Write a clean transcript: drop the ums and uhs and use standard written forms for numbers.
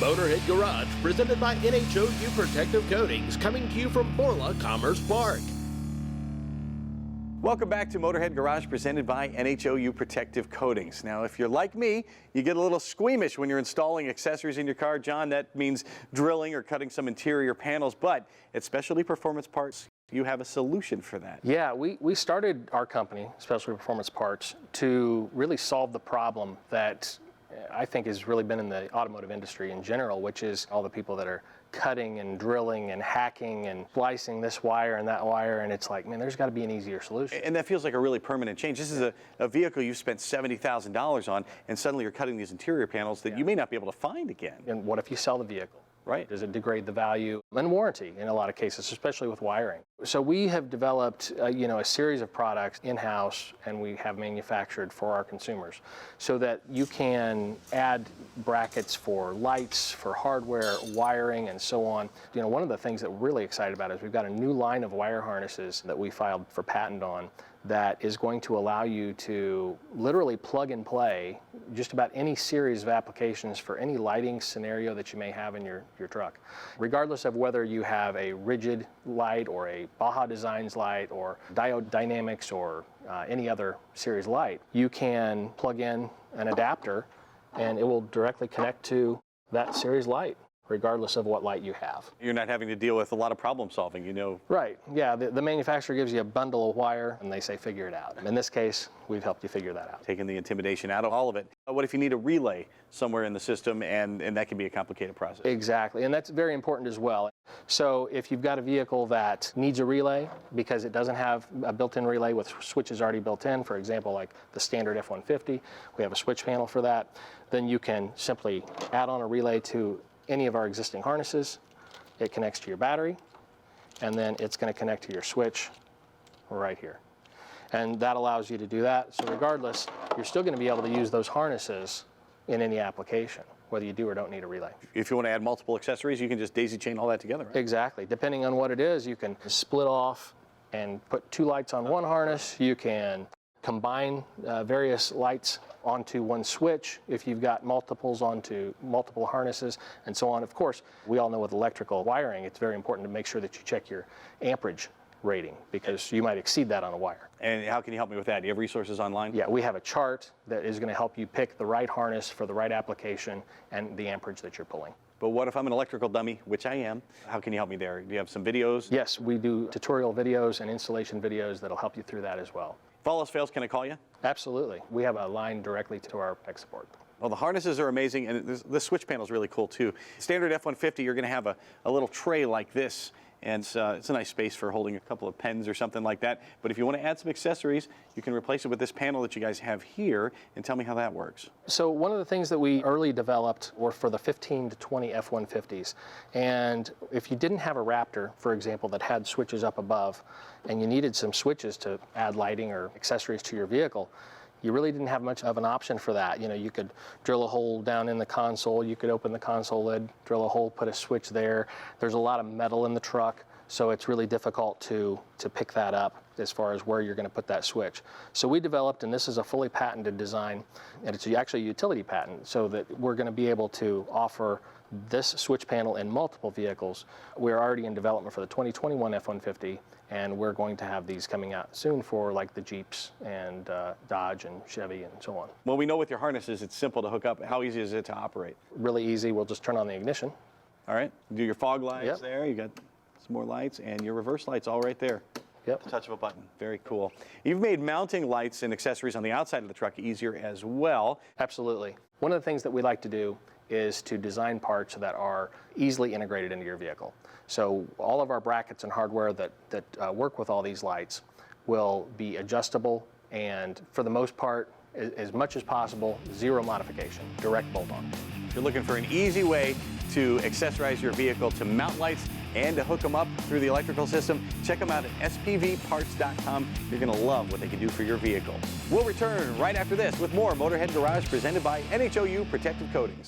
Motorhead Garage, presented by NHOU Protective Coatings, coming to you from Borla Commerce Park. Welcome back to Motorhead Garage, presented by NHOU Protective Coatings. Now, if you're like me, you get a little squeamish when you're installing accessories in your car. John, that means drilling or cutting some interior panels, but at Specialty Performance Parts, you have a solution for that. Yeah, we started our company, Specialty Performance Parts, to really solve the problem that I think has really been in the automotive industry in general, which is all the people that are cutting and drilling and hacking and splicing this wire and that wire, and it's like, man, there's got to be an easier solution. And that feels like a really permanent change. This is a vehicle you spent $70,000 on, and suddenly you're cutting these interior panels that you may not be able to find again. And what if you sell the vehicle? Right. Does it degrade the value and warranty in a lot of cases, especially with wiring? So we have developed, a series of products in-house, and we have manufactured for our consumers, so that you can add brackets for lights, for hardware, wiring, and so on. One of the things that we're really excited about is we've got a new line of wire harnesses that we filed for patent on that is going to allow you to literally plug and play just about any series of applications for any lighting scenario that you may have in your truck. Regardless of whether you have a rigid light or a Baja Designs light or Diode Dynamics or any other series light, you can plug in an adapter and it will directly connect to that series light, regardless of what light you have. You're not having to deal with a lot of problem solving, Right, yeah, the manufacturer gives you a bundle of wire and they say figure it out. In this case, we've helped you figure that out. Taking the intimidation out of all of it. What if you need a relay somewhere in the system, and that can be a complicated process? Exactly, and that's very important as well. So if you've got a vehicle that needs a relay because it doesn't have a built-in relay with switches already built in, for example, like the standard F-150, we have a switch panel for that, then you can simply add on a relay to any of our existing harnesses. It connects to your battery, and then it's going to connect to your switch right here. And that allows you to do that. So regardless, you're still going to be able to use those harnesses in any application, whether you do or don't need a relay. If you want to add multiple accessories, you can just daisy chain all that together, right? Exactly. Depending on what it is, you can split off and put two lights on one harness. You can combine various lights onto one switch if you've got multiples onto multiple harnesses and so on. Of course, we all know with electrical wiring, it's very important to make sure that you check your amperage rating because you might exceed that on a wire. And how can you help me with that? Do you have resources online? Yeah, we have a chart that is going to help you pick the right harness for the right application and the amperage that you're pulling. But what if I'm an electrical dummy, which I am? How can you help me there? Do you have some videos? Yes, we do tutorial videos and installation videos that'll help you through that as well. If all else fails, can I call you? Absolutely. We have a line directly to our tech support. Well, the harnesses are amazing, and the switch panel is really cool too. Standard F-150, you're going to have a little tray like this, and it's a nice space for holding a couple of pens or something like that. But if you want to add some accessories, you can replace it with this panel that you guys have here, and tell me how that works. So one of the things that we early developed were for the 15 to 20 F-150s. And if you didn't have a Raptor, for example, that had switches up above, and you needed some switches to add lighting or accessories to your vehicle, you really didn't have much of an option for that. You could drill a hole down in the console, you could open the console lid, drill a hole, put a switch there. There's a lot of metal in the truck, so it's really difficult to pick that up as far as where you're going to put that switch. So we developed, and this is a fully patented design, and it's actually a utility patent, so that we're going to be able to offer this switch panel in multiple vehicles. We're already in development for the 2021 F-150, and we're going to have these coming out soon for like the Jeeps and Dodge and Chevy and so on. Well, we know with your harnesses, it's simple to hook up. How easy is it to operate? Really easy. We'll just turn on the ignition. All right. Do your fog lights Yep. there. You got some more lights, and your reverse lights all right there. Yep. The touch of a button. Very cool. You've made mounting lights and accessories on the outside of the truck easier as well. Absolutely. One of the things that we like to do is to design parts that are easily integrated into your vehicle. So all of our brackets and hardware that work with all these lights will be adjustable, and for the most part, as much as possible, zero modification, direct bolt-on. If you're looking for an easy way to accessorize your vehicle, to mount lights and to hook them up through the electrical system, check them out at spvparts.com. You're going to love what they can do for your vehicle. We'll return right after this with more Motorhead Garage presented by NHOU Protective Coatings.